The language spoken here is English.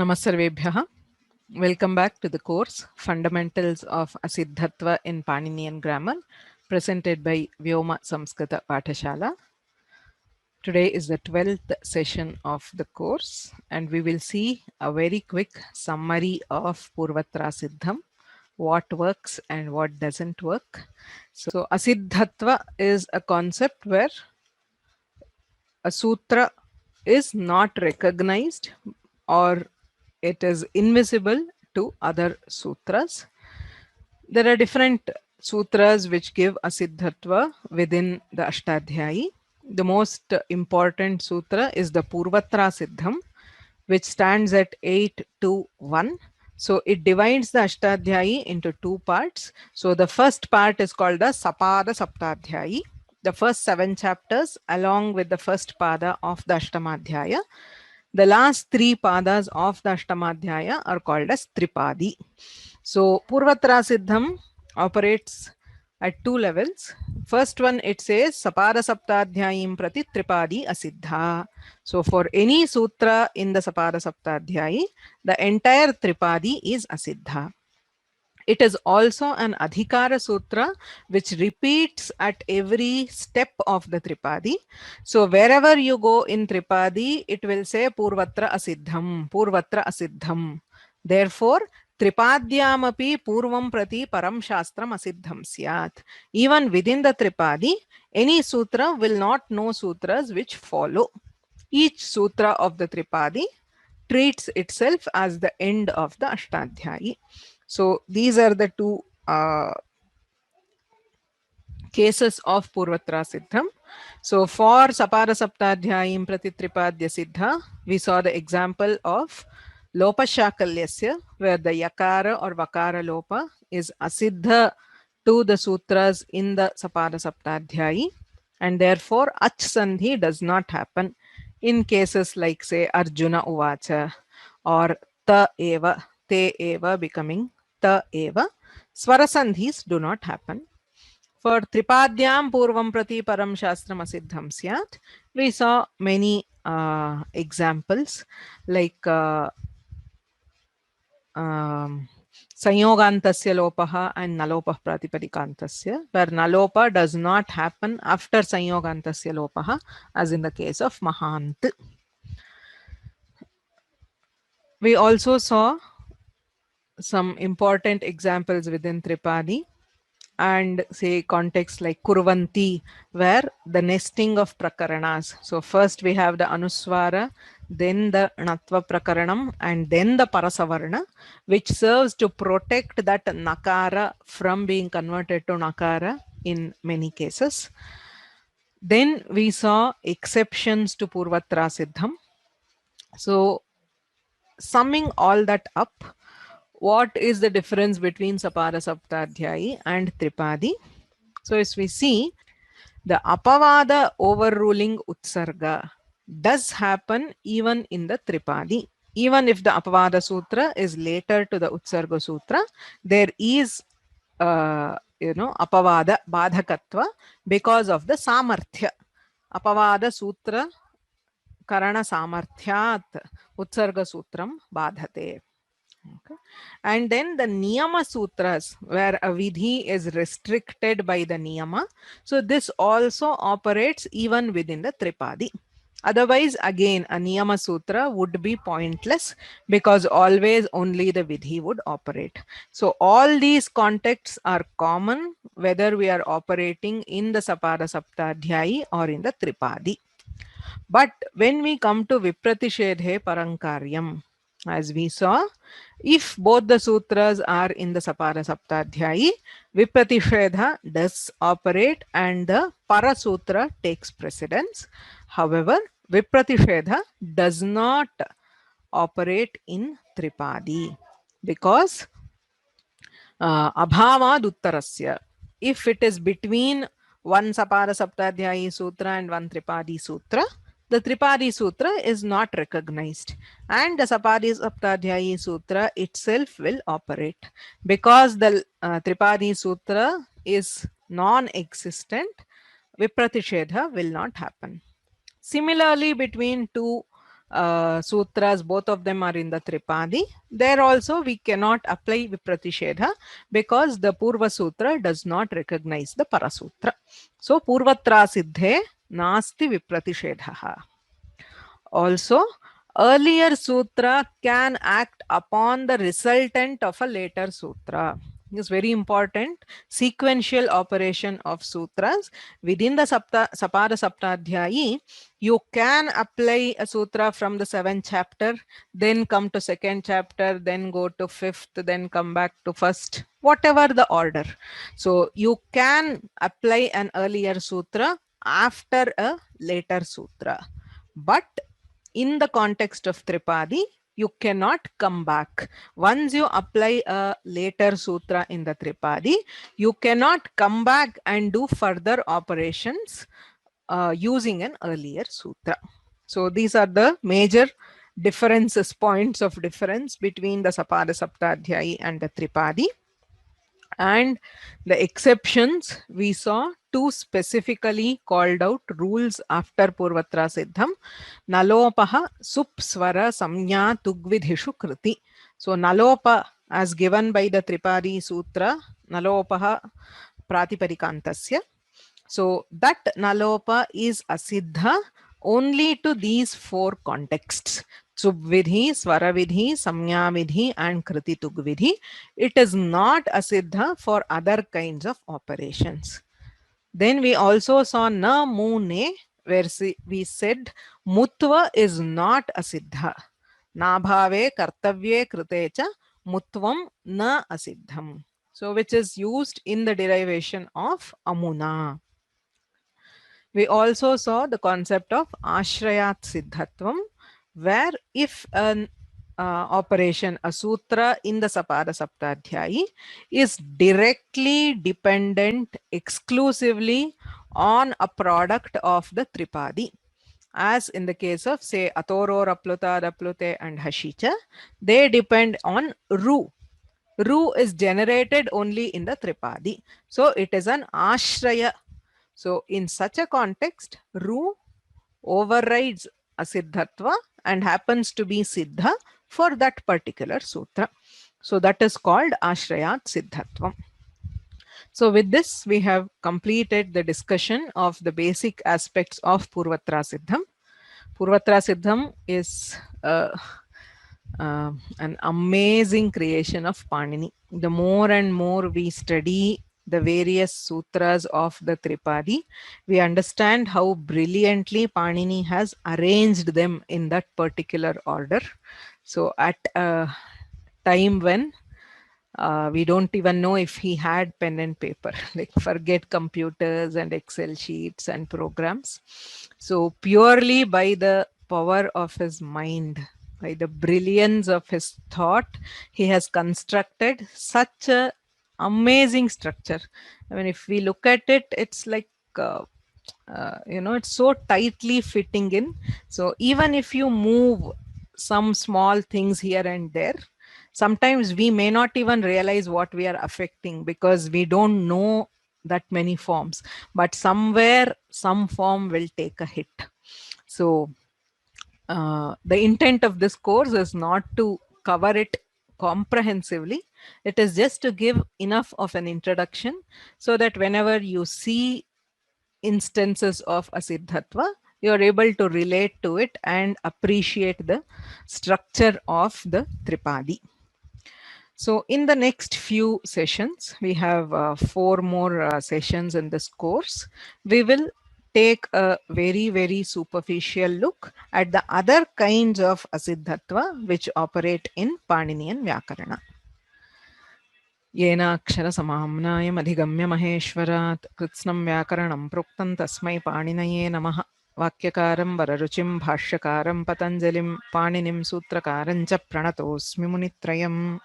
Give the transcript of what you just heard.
Namasarvebhyaha. Welcome back to the course Fundamentals of Asiddhatva in Paninian Grammar, presented by Vyoma Samskrita Pathashala. Today is the 12th session of the course, and we will see a very quick summary of Purvatra Siddham, what works and what doesn't work. So Asiddhatva is a concept where a sutra is not recognized or it is invisible to other sutras. There are different sutras which give asiddhatva within the Ashtadhyayi. The most important sutra is the Purvatra Siddham, which stands at 8-1. So it divides the Ashtadhyayi into two parts. So the first part is called the Sapada Saptadhyayi, the first 7 chapters along with the first pada of the Ashtamadhyaya. The last 3 padas of the Ashtamadhyaya are called as Tripadi. So Purvatra Siddham operates at 2 levels. First one, it says Sapada Saptadhyayim Prati Tripadi Asiddha. So for any sutra in the Sapada Saptadhyayi, the entire Tripadi is Asiddha. It is also an Adhikara Sutra which repeats at every step of the Tripadi. So wherever you go in Tripadi, it will say Purvatra Asiddham, Purvatra Asiddham. Therefore, Tripadyamapi Purvam Prati Param Shastram Asiddham Syat. Even within the Tripadi, any sutra will not know sutras which follow. Each sutra of the Tripadi treats itself as the end of the Ashtadhyayi. So these are the two cases of Purvatra Siddham. So for Sapada Saptadhyayim Prati Tripadya Siddha, we saw the example of Lopa Shakalyasya, where the Yakara or Vakara Lopa is Asiddha to the sutras in the Sapada Saptadhyayi, and therefore Ach Sandhi does not happen in cases like, say, Arjuna Uvacha or Ta Eva, Te Eva becoming Ta Eva. Swarasandhis do not happen. For Tripadyam Purvam Prati Param Shastram Asiddham Syat, we saw many examples like Sanyogantasya Lopaha and Nalopah Pratipadikantasya, where Nalopa does not happen after Sanyogantasya Lopaha, as in the case of Mahant. We also saw some important examples within Tripadi and say contexts like Kurvanti, where the nesting of prakaranas. So first we have the Anuswara, then the Natva Prakaranam, and then the Parasavarna, which serves to protect that Nakara from being converted to Nakara in many cases. Then we saw exceptions to Purvatra Siddham. So summing all that up, what is the difference between Sapada Saptadhyayi and Tripadi? So as we see, the Apavada overruling Utsarga does happen even in the Tripadi. Even if the Apavada Sutra is later to the Utsarga Sutra, there is Apavada Badhakatva because of the Samarthya. Apavada Sutra Karana Samarthyat Utsarga Sutram Badhate. Okay. And then the Niyama Sutras, where a Vidhi is restricted by the Niyama. So this also operates even within the Tripadi. Otherwise, again, a Niyama Sutra would be pointless because always only the Vidhi would operate. So all these contexts are common whether we are operating in the Sapada Saptadhyayi or in the Tripadi. But when we come to Vipratishedhe Parankaryam, as we saw, if both the sutras are in the Sapada Saptadhyayi, Vipratishedha does operate and the Parasutra takes precedence. However, Vipratishedha does not operate in Tripadi because Abhavad Uttarasya, if it is between one Sapada Saptadhyayi Sutra and one Tripadi Sutra, the Tripadi Sutra is not recognized and the Sapada Saptadhyayi Sutra itself will operate. Because the Tripadi Sutra is non-existent, Vipratishedha will not happen. Similarly, between two sutras, both of them are in the Tripadi. There also we cannot apply Vipratishedha because the Purva Sutra does not recognize the Parasutra. So Purvatra Siddhe Nasti Vipratishedha. Also, earlier sutra can act upon the resultant of a later sutra. It's very important. Sequential operation of sutras within the Sapada Saptadhyayi. You can apply a sutra from the 7th chapter, then come to 2nd chapter, then go to 5th, then come back to 1st, whatever the order. So you can apply an earlier sutra after a later sutra, but in the context of Tripadi, you cannot come back. Once you apply a later sutra in the Tripadi, you cannot come back and do further operations using an earlier sutra. So these are the major differences, points of difference between the Sapada Saptadhyayi and the Tripadi. And the exceptions, we saw two specifically called out rules after Purvatra Siddham. Nalopaha Supswara Samnya Tugvidhishu Kriti. So Nalopa, as given by the Tripadi Sutra, Nalopaha Pratipadikantasya. So that Nalopa is asiddha only to these four contexts: Subvidhi, Swaravidhi, Samyavidhi, and Kriti Tugvidhi. It is not asiddha for other kinds of operations. Then we also saw na mune, where we said mutva is not asiddha. Nabhave kartavye kritecha mutvam na asiddham. So which is used in the derivation of amuna. We also saw the concept of ashrayat siddhatvam, where if an operation, a sutra in the Sapada Saptadhyayi is directly dependent exclusively on a product of the Tripadi, as in the case of, say, Atoro, Rapluta, Raplute, and Hashicha, they depend on Ru. Ru is generated only in the Tripadi. So it is an ashraya. So in such a context, Ru overrides asiddhatva and happens to be siddha for that particular sutra. So that is called ashrayat siddhatvam. So with this, we have completed the discussion of the basic aspects of Purvatra Siddham. Purvatra Siddham is an amazing creation of Panini. The more and more we study the various sutras of the Tripadi, we understand how brilliantly Panini has arranged them in that particular order. So at a time when we don't even know if he had pen and paper, like forget computers and Excel sheets and programs. So purely by the power of his mind, by the brilliance of his thought, he has constructed such a amazing structure. I mean, if we look at it, it's like it's so tightly fitting in. So even if you move some small things here and there, sometimes we may not even realize what we are affecting because we don't know that many forms, but somewhere some form will take a hit. So the intent of this course is not to cover it comprehensively. It is just to give enough of an introduction so that whenever you see instances of asiddhatva, you are able to relate to it and appreciate the structure of the Tripadi. So in the next few sessions, we have 4 more sessions in this course. We will take a very, very superficial look at the other kinds of asiddhatva which operate in Paninian Vyakarana. येनाक्षर समाम्नायम् अधिगम्य महेश्वरात् कृत्स्नं व्याकरणं प्रोक्तं तस्मै पाणिनये नमः. वाक्यकारं वररुचिं भाष्यकारं पतञ्जलिं पाणिनिं सूत्रकारं च प्रणतोऽस्मि मुनित्रयम्.